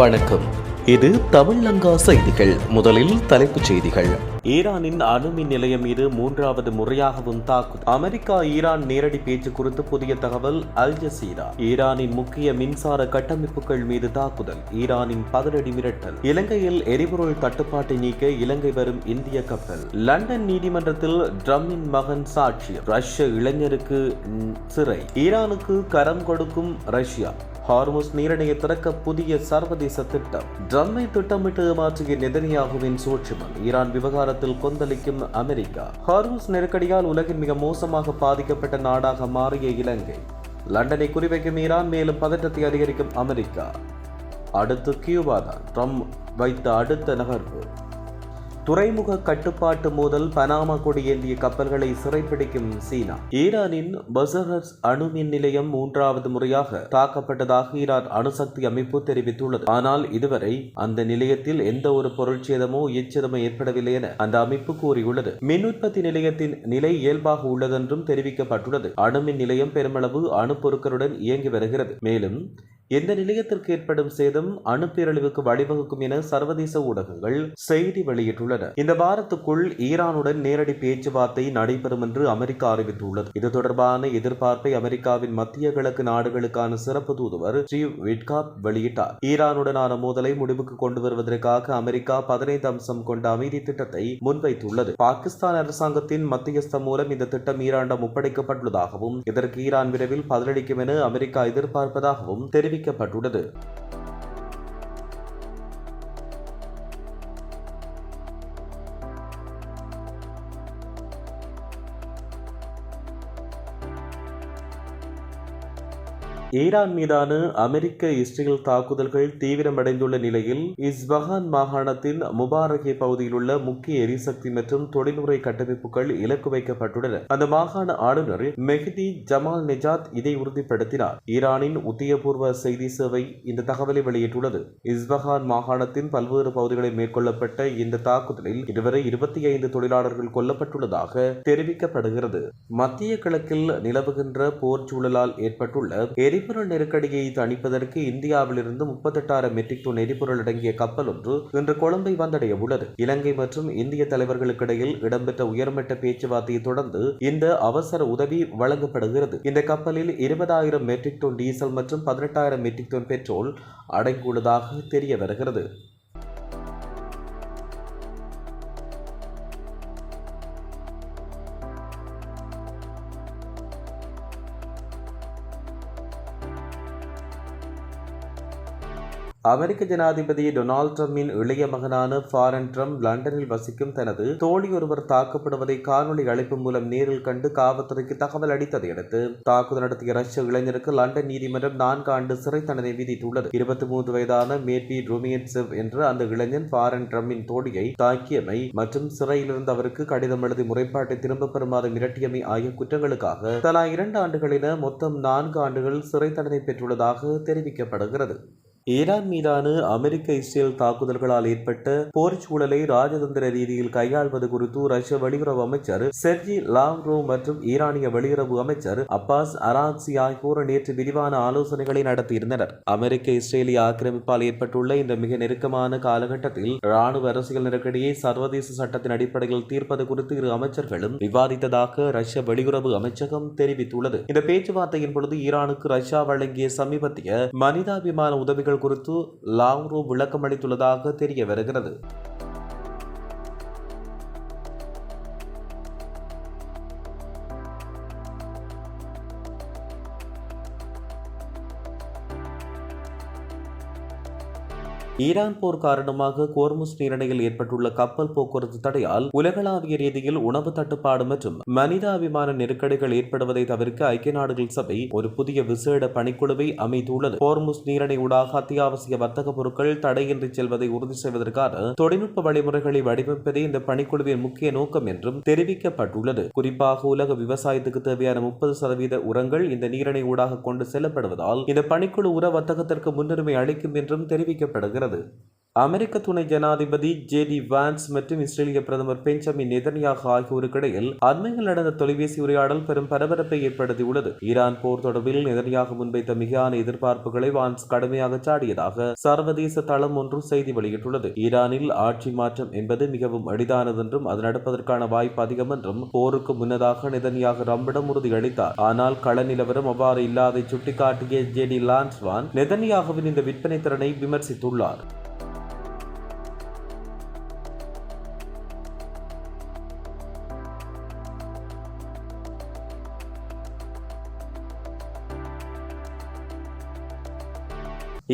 வணக்கம். இது தமிழ்லங்கா செய்திகள். முதலில் தலைப்புச் செய்திகள். ஈரானின் அணுமின் நிலையம் மீது மூன்றாவது முறையாகவும் தாக்குதல். அமெரிக்கா ஈரான் நேரடி பேச்சு குறித்து புதிய தகவல். Al Jazeera. ஈரானின் முக்கிய மின்சார கட்டமைப்புகள் மீது தாக்குதல். ஈரானின் பதிலடி மிரட்டல். இலங்கையில் எரிபொருள் தட்டுப்பாட்டை நீக்க இலங்கை வரும் இந்திய கப்பல். லண்டன் நீதிமன்றத்தில் ட்ரம்பின் மகன் சாட்சி. ரஷ்ய இளைஞருக்கு சிறை. ஈரானுக்கு கரம் கொடுக்கும் ரஷ்யா. ஹார்முஸ் நீரிணையை திறக்க புதிய சர்வதேச திட்டம். ட்ரம்பை திட்டமிட்டு ஏமாற்றிய நெதன்யாகுவின் சூழ்ச்சிமன். ஈரான் விவகாரத்தில் கொந்தளிக்கும் அமெரிக்கா. ஹார்முஸ் நெருக்கடியால் உலகின் மிக மோசமாக பாதிக்கப்பட்ட நாடாக மாறிய இலங்கை. லண்டனை குறிவைக்கும் ஈரான், மேலும் பதற்றத்தை அதிகரிக்கும் அமெரிக்கா. அடுத்து கியூபா தான் ட்ரம்ப் வைத்த அடுத்த நகர்வு. துறைமுக கட்டுப்பாட்டு மோதல். பனாமா கொடி ஏந்திய கப்பல்களை சிறைப்பிடிக்கும் சீனா. ஈரானின் பசஹர்ஸ் அணுமின் நிலையம் மூன்றாவது முறையாக தாக்கப்பட்டதாக ஈரான் அணுசக்தி அமைப்பு தெரிவித்துள்ளது. ஆனால் இதுவரை அந்த நிலையத்தில் எந்த ஒரு பொருட்சேதமோ உயிர்ச்சேதமோ ஏற்படவில்லை என அந்த அமைப்பு கூறியுள்ளது. மின் உற்பத்தி நிலையத்தின் நிலை இயல்பாக உள்ளதென்றும் தெரிவிக்கப்பட்டுள்ளது. அணுமின் நிலையம் பெருமளவு அணுப்பொருட்களுடன் இயங்கி வருகிறது. மேலும் எந்த நிலையத்திற்கு ஏற்படும் சேதம் அணுப்பேரழிவுக்கு வழிவகுக்கும் என சர்வதேச ஊடகங்கள் செய்தி வெளியிட்டுள்ளன. இந்த வாரத்துக்குள் ஈரானுடன் நேரடி பேச்சுவார்த்தை நடைபெறும் என்று அமெரிக்கா அறிவித்துள்ளது. இது தொடர்பான எதிர்பார்ப்பை அமெரிக்காவின் மத்திய கிழக்கு நாடுகளுக்கான சிறப்பு தூதுவர் ஸ்டீவ் விட்காப் வெளியிட்டார். ஈரானுடனான மோதலை முடிவுக்கு கொண்டு வருவதற்காக அமெரிக்கா 15 அம்சம் கொண்ட அமைதி திட்டத்தை முன்வைத்துள்ளது. பாகிஸ்தான் அரசாங்கத்தின் மத்தியஸ்தம் மூலம் இந்த திட்டம் ஈரானிடம் ஒப்படைக்கப்பட்டுள்ளதாகவும் இதற்கு ஈரான் விரைவில் பதிலளிக்கும் என அமெரிக்கா எதிர்பார்ப்பதாகவும் தெரிவிக்கப்பட்டுள்ளது. ஈரான் மீதான அமெரிக்க இஸ்ரேல் தாக்குதல்கள் தீவிரமடைந்துள்ள நிலையில் இஸ்பஹான் மாகாணத்தின் முபாரகே பகுதியில் உள்ள முக்கிய எரிசக்தி மற்றும் தொழில்முறை கட்டமைப்புகள் இலக்கு வைக்கப்பட்டுள்ளன. அந்த மாகாண ஆளுநர் மெஹ்தி ஜமால் நெஜாத் இதை உறுதிப்படுத்தினார். ஈரானின் உத்தியபூர்வ செய்தி சேவை இந்த தகவலை வெளியிட்டுள்ளது. இஸ்பஹான் மாகாணத்தின் பல்வேறு பகுதிகளில் மேற்கொள்ளப்பட்ட இந்த தாக்குதலில் இதுவரை 25 தொழிலாளர்கள் கொல்லப்பட்டுள்ளதாக தெரிவிக்கப்படுகிறது. மத்திய கிழக்கில் நிலவுகின்ற போர் சூழலால் ஏற்பட்டுள்ள எரிபொருள் நெருக்கடியை தணிப்பதற்கு இந்தியாவிலிருந்து 38,000 மெட்ரிக் டன் எரிபொருள் அடங்கிய கப்பல் ஒன்று இன்று கொழும்பை வந்தடைய உள்ளது. இலங்கை மற்றும் இந்திய தலைவர்களுக்கிடையில் இடம்பெற்ற உயர்மட்ட பேச்சுவார்த்தையை தொடர்ந்து இந்த அவசர உதவி வழங்கப்படுகிறது. இந்த கப்பலில் 20,000 மெட்ரிக் டன் டீசல் மற்றும் 18,000 மெட்ரிக் டன் பெட்ரோல் அடங்கியுள்ளதாக தெரிய வருகிறது. அமெரிக்க ஜனாதிபதி டொனால்ட் ட்ரம்பின் இளைய மகனான ஃபாரன் ட்ரம்ப் லண்டனில் வசிக்கும் தனது தோழி ஒருவர் தாக்கப்படுவதை காணொலி அழைப்பு மூலம் நேரில் கண்டு காவல்துறைக்கு தகவல் அளித்ததை அடுத்து தாக்குதல் நடத்திய ரஷ்ய இளைஞருக்கு லண்டன் நீதிமன்றம் 4 ஆண்டு சிறை தண்டனை விதித்துள்ளது. 23 வயதான மேட்வி ருமியன்செவ் என்ற அந்த இளைஞன் ஃபாரன் ட்ரம்பின் தோழியை தாக்கியமை மற்றும் சிறையிலிருந்து அவருக்கு கடிதம் எழுதி முறைப்பாட்டை திரும்பப் பெறுமாறு மிரட்டியமை ஆகிய குற்றங்களுக்காக தலா 2 ஆண்டுகள் என மொத்தம் 4 ஆண்டுகள் சிறை தண்டனை பெற்றுள்ளதாக தெரிவிக்கப்படுகிறது. ஈரான் மீதான அமெரிக்க இஸ்ரேல் தாக்குதல்களால் ஏற்பட்ட போர் சூழலை ராஜதந்திர ரீதியில் கையாள்வது குறித்து ரஷ்ய வெளியுறவு அமைச்சர் செர்ஜி லாவ்ரோவ் மற்றும் ஈரானிய வெளியுறவு அமைச்சர் அப்பாஸ் அராக்சி ஆகியோர் நேற்று விரிவான ஆலோசனைகளை நடத்தியிருந்தனர். அமெரிக்க இஸ்ரேலிய ஆக்கிரமிப்பால் ஏற்பட்டுள்ள இந்த மிக நெருக்கமான காலகட்டத்தில் ராணுவ அரசியல் நெருக்கடியை சர்வதேச சட்டத்தின் அடிப்படையில் தீர்ப்பது குறித்து இரு அமைச்சர்களும் விவாதித்ததாக ரஷ்ய வெளியுறவு அமைச்சகம் தெரிவித்துள்ளது. இந்த பேச்சுவார்த்தையின் பொழுது ஈரானுக்கு ரஷ்யா வழங்கிய சமீபத்திய மனிதாபிமான உதவிகள் குறித்து லாவ்ரோவ் விளக்கம் அளித்துள்ளதாக தெரிய வருகிறது. ஈரான் போர் காரணமாக ஹோர்முஸ் நீரிணையில் ஏற்பட்டுள்ள கப்பல் போக்குவரத்து தடையால் உலகளாவிய ரீதியில் உணவு தட்டுப்பாடு மற்றும் மனிதாபிமான நெருக்கடிகள் ஏற்படுவதை தவிர்க்க ஐக்கிய நாடுகள் சபை ஒரு புதிய விசேட பணிக்குழுவை அமைத்துள்ளது. ஹோர்முஸ் நீரிணை ஊடாக அத்தியாவசிய வர்த்தக பொருட்கள் தடையின்றி செல்வதை உறுதி செய்வதற்கான தொழில்நுட்ப வழிமுறைகளை வடிவமைப்பதே இந்த பணிக்குழுவின் முக்கிய நோக்கம் என்றும் தெரிவிக்கப்பட்டுள்ளது. குறிப்பாக உலக விவசாயத்துக்கு தேவையான 30% உரங்கள் இந்த நீரிணை ஊடாக கொண்டு செல்லப்படுவதால் இந்த பணிக்குழு உர வர்த்தகத்திற்கு முன்னுரிமை அளிக்கும் என்றும் தெரிவிக்கப்படுகிறது. அமெரிக்க துணை ஜனாதிபதி ஜே.டி. வான்ஸ் மற்றும் இஸ்ரேலிய பிரதமர் பெஞ்சமின் நெதன்யாகு ஆகியோருக்கிடையில் அண்மையில் நடந்த தொலைபேசி உரையாடல் பெரும் பரபரப்பை ஏற்படுத்தியுள்ளது. ஈரான் போர் தொடர்பில் நெதன்யாகு முன்வைத்த மிகையான எதிர்பார்ப்புகளை வான்ஸ் கடுமையாக சாடியதாக சர்வதேச தளம் ஒன்று செய்தி வெளியிட்டுள்ளது. ஈரானில் ஆட்சி மாற்றம் என்பது மிகவும் எளிதானது என்றும் அது நடப்பதற்கான வாய்ப்பு அதிகம் என்றும் போருக்கு முன்னதாக நெதன்யாகு ரம்பிடம் உறுதியளித்தார். ஆனால் கள நிலவரம் அவ்வாறு இல்லாதை சுட்டிக்காட்டிய ஜே.டி. லான்ஸ்வான் நெதன்யாகுவின் இந்த விற்பனை திறனை விமர்சித்துள்ளார்.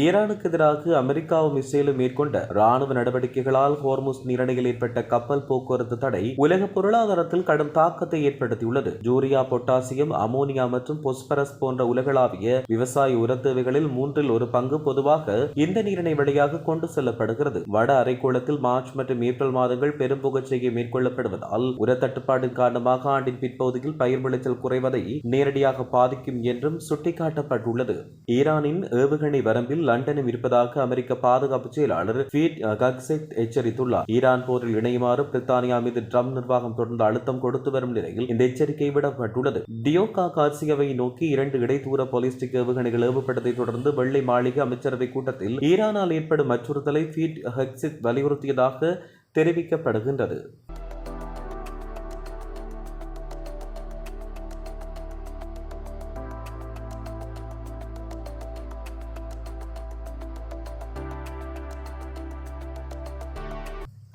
ஈரானுக்கு எதிராக அமெரிக்காவும் இஸ்ரேலும் மேற்கொண்ட ராணுவ நடவடிக்கைகளால் ஹோர்முஸ் நீரிணையில் ஏற்பட்ட கப்பல் போக்குவரத்து தடை உலக பொருளாதாரத்தில் கடும் தாக்கத்தை ஏற்படுத்தியுள்ளது. யூரியா, பொட்டாசியம், அமோனியா மற்றும் பொஸ்பரஸ் போன்ற உலகளாவிய விவசாய உர தேவைகளில் 1/3 பங்கு பொதுவாக இந்த நீரிணை வழியாக கொண்டு செல்லப்படுகிறது. வட அரைக்கோளத்தில் மார்ச் மற்றும் ஏப்ரல் மாதங்கள் பெரும் புகழ்ச்சியை மேற்கொள்ளப்படுவதால் உர தட்டுப்பாட்டின் காரணமாக ஆண்டின் பிற்பகுதியில் பயிர் விளைச்சல் குறைவதை நேரடியாக பாதிக்கும் என்றும் சுட்டிக்காட்டப்பட்டுள்ளது. ஈரானின் ஏவுகணை வரம்பில் லண்டனும் இருப்பதாக அமெரிக்க பாதுகாப்பு செயலாளர் பீட் ஹெக்ஸெட் எச்சரித்துள்ளார். ஈரான் போரில் இணையுமாறு பிரித்தானியா மீது ட்ரம்ப் நிர்வாகம் தொடர்ந்து அழுத்தம் கொடுத்து வரும் நிலையில் இந்த எச்சரிக்கை விடப்பட்டுள்ளது. டியோகா கார்சியாவை நோக்கி 2 இடைத்தூர பாலிஸ்டிக் ஏவுகணைகள் ஏவப்பட்டதை தொடர்ந்து வெள்ளை மாளிகை அமைச்சரவை கூட்டத்தில் ஈரானால் ஏற்படும் அச்சுறுத்தலை பீட் ஹெக்ஸெட் வலியுறுத்தியதாக தெரிவிக்கப்படுகின்றது.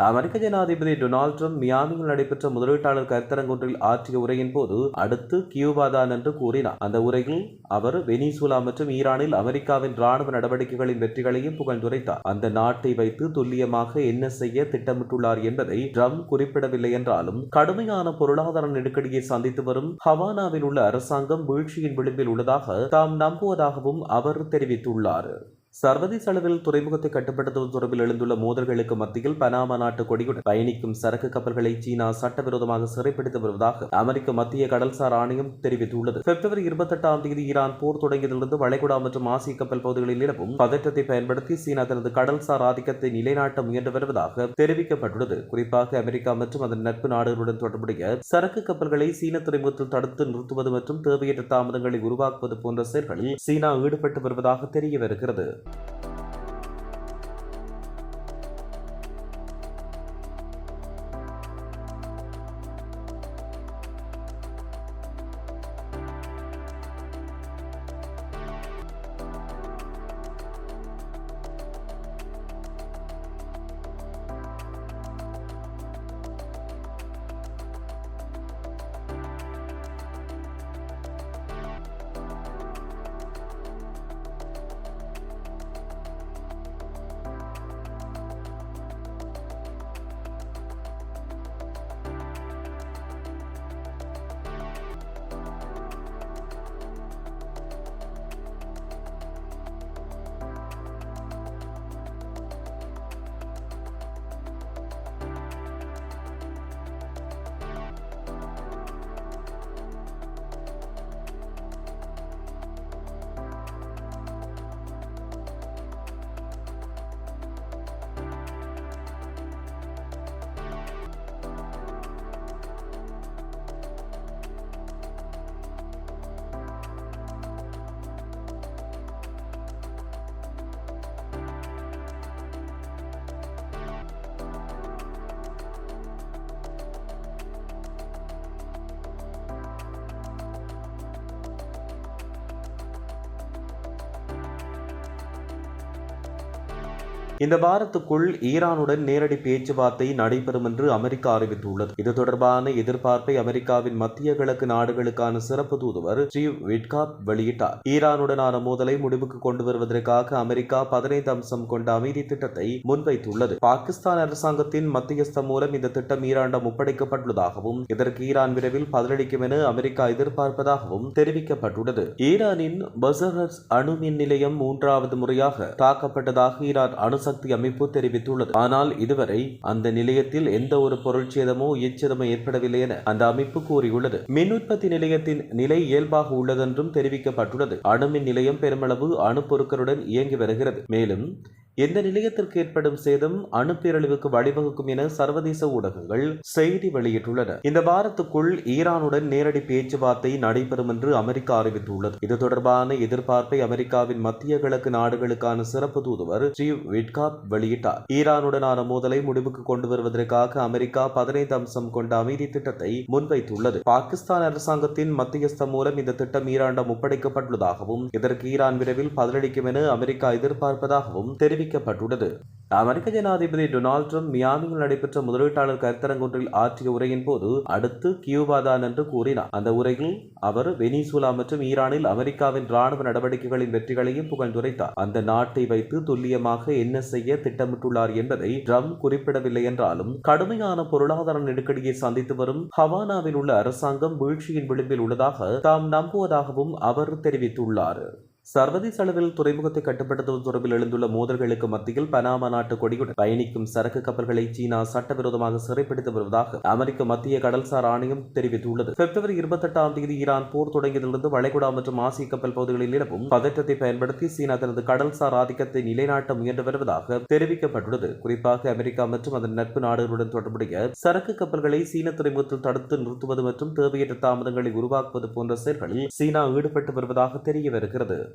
அமெரிக்க ஜனாதிபதி டொனால்டு ட்ரம்ப் மியாமியில் நடைபெற்ற முதலீட்டாளர் கருத்தரங்கொன்றில் ஆற்றிய உரையின் போது அடுத்து கியூபா தான் என்று கூறினார். அந்த உரையில் அவர் வெனிசுலா மற்றும் ஈரானில் அமெரிக்காவின் ராணுவ நடவடிக்கைகளின் வெற்றிகளையும் புகழ்ந்துரைத்தார். அந்த நாட்டை வைத்து துல்லியமாக என்ன செய்ய திட்டமிட்டுள்ளார் என்பதை ட்ரம்ப் குறிப்பிடவில்லை என்றாலும் கடுமையான பொருளாதார நெருக்கடியை சந்தித்து வரும் ஹவானாவில் உள்ள அரசாங்கம் வீழ்ச்சியின் விளிம்பில் உள்ளதாக தாம் நம்புவதாகவும் அவர் தெரிவித்துள்ளார். சர்வதேச அளவில் துறைமுகத்தை கட்டுப்படுத்துவது தொடர்பில் எழுந்துள்ள மோதல்களுக்கு மத்தியில் பனாமா நாட்டு கொடியுடன் பயணிக்கும் சரக்கு கப்பல்களை சீனா சட்டவிரோதமாக சிறைப்பிடித்து வருவதாக அமெரிக்க மத்திய கடல்சார் ஆணையம் தெரிவித்துள்ளது. பிப்ரவரி 28 ஈரான் போர் தொடங்கியதிலிருந்து வளைகுடா மற்றும் ஆசிய கப்பல் பகுதிகளில் நிலவும் பதற்றத்தை பயன்படுத்தி சீனா தனது கடல்சார் ஆதிக்கத்தை நிலைநாட்ட முயன்று வருவதாக தெரிவிக்கப்பட்டுள்ளது. குறிப்பாக அமெரிக்கா மற்றும் அதன் நட்பு நாடுகளுடன் தொடர்புடைய சரக்கு கப்பல்களை சீன துறைமுகத்தில் தடுத்து நிறுத்துவது மற்றும் தேவையற்ற தாமதங்களை உருவாக்குவது போன்ற செயல்களில் சீனா ஈடுபட்டு வருவதாக தெரிய வருகிறது. இந்த வாரத்துக்குள் ஈரானுடன் நேரடி பேச்சுவார்த்தை நடைபெறும் என்று அமெரிக்கா அறிவித்துள்ளது. இது தொடர்பான எதிர்பார்ப்பை அமெரிக்காவின் மத்திய கிழக்கு நாடுகளுக்கான சிறப்பு தூதுவர் ஸ்டீவ் விட்காப் வெளியிட்டார். ஈரானுடனான மோதலை முடிவுக்கு கொண்டு வருவதற்காக அமெரிக்கா 15 அம்சம் கொண்ட அமைதி திட்டத்தை முன்வைத்துள்ளது. பாகிஸ்தான் அரசாங்கத்தின் மத்தியஸ்தம் மூலம் இந்த திட்டம் ஈரானிடம் ஒப்படைக்கப்பட்டுள்ளதாகவும் இதற்கு ஈரான் விரைவில் பதிலளிக்கும் என அமெரிக்கா எதிர்பார்ப்பதாகவும் தெரிவிக்கப்பட்டுள்ளது. ஈரானின் பசரஸ் அணுமின் நிலையம் 3வது முறையாக தாக்கப்பட்டதாக ஈரான் அணுசக்தி அமைப்பு தெரிவித்துள்ளது. ஆனால் இதுவரை அந்த நிலையத்தில் எந்த ஒரு பொருட்சேதமோ உயிர்ச்சேதமோ ஏற்படவில்லை என அந்த அமைப்பு கூறியுள்ளது. மின் உற்பத்தி நிலையத்தின் நிலை இயல்பாக உள்ளதென்றும் தெரிவிக்கப்பட்டுள்ளது. அணுமின் நிலையம் பெருமளவு அணு பொருட்களுடன் இயங்கி வருகிறது. மேலும் இந்த நிலையத்திற்கு ஏற்படும் சேதம் அணுப்பேரழிவுக்கு வழிவகுக்கும் என சர்வதேச ஊடகங்கள் செய்தி வெளியிட்டுள்ளன. இந்த வாரத்துக்குள் ஈரானுடன் நேரடி பேச்சுவார்த்தை நடைபெறும் என்று அமெரிக்கா அறிவித்துள்ளது. இது தொடர்பான எதிர்பார்ப்பை அமெரிக்காவின் மத்திய கிழக்கு நாடுகளுக்கான சிறப்பு தூதுவர் ஸ்டீவ் விட்காப் வெளியிட்டார். ஈரானுடனான மோதலை முடிவுக்கு கொண்டு வருவதற்காக அமெரிக்கா 15 அம்சம் கொண்ட அமைதி திட்டத்தை முன்வைத்துள்ளது. பாகிஸ்தான் அரசாங்கத்தின் மத்தியஸ்தம் மூலம் இந்த திட்டம் ஈரானிடம் ஒப்படைக்கப்பட்டுள்ளதாகவும் இதற்கு ஈரான் விரைவில் பதிலளிக்கும் என அமெரிக்கா எதிர்பார்ப்பதாகவும் தெரிவிக்கப்பட்டுள்ளது. அமெரிக்க ஜனாதிபதி டொனால்டு டிரம்ப் மியாமியில் நடைபெற்ற முதலீட்டாளர் கருத்தரங்கொன்றில் ஆற்றிய உரையின் போது அடுத்து கியூபா தான் என்று கூறினார். அந்த உரையில் அவர் வெனிசுலா மற்றும் ஈரானில் அமெரிக்காவின் ராணுவ நடவடிக்கைகளின் வெற்றிகளையும் புகழ்ந்துரைத்தார். அந்த நாட்டை வைத்து துல்லியமாக என்ன செய்ய திட்டமிட்டுள்ளார் என்பதை டிரம்ப் குறிப்பிடவில்லை என்றாலும் கடுமையான பொருளாதார நெருக்கடியை சந்தித்து வரும் ஹவானாவில் உள்ள அரசாங்கம் வீழ்ச்சியின் விளிம்பில் உள்ளதாக தாம் நம்புவதாகவும் அவர் தெரிவித்துள்ளார். சர்வதேச அளவில் துறைமுகத்தை கட்டுப்படுத்துவது தொடர்பில் எழுந்துள்ள மோதல்களுக்கு மத்தியில் பனாமா நாட்டு கொடியுடன் பயணிக்கும் சரக்கு கப்பல்களை சீனா சட்டவிரோதமாக சிறைப்பிடித்து வருவதாக அமெரிக்க மத்திய கடல்சார் ஆணையம் தெரிவித்துள்ளது. பிப்ரவரி 28ஆம் தேதி ஈரான் போர் தொடங்கியதிலிருந்து வளைகுடா மற்றும் ஆசிய கப்பல் பகுதிகளில் நிலவும் பதற்றத்தை பயன்படுத்தி சீனா தனது கடல்சார் ஆதிக்கத்தை நிலைநாட்ட முயன்று வருவதாக தெரிவிக்கப்பட்டுள்ளது. குறிப்பாக அமெரிக்கா மற்றும் அதன் நட்பு நாடுகளுடன் தொடர்புடைய சரக்கு கப்பல்களை சீன துறைமுகத்தில் தடுத்து நிறுத்துவது மற்றும் தேவையற்ற தாமதங்களை உருவாக்குவது போன்ற செயல்களில் சீனா ஈடுபட்டு வருவதாக தெரிய வருகிறது.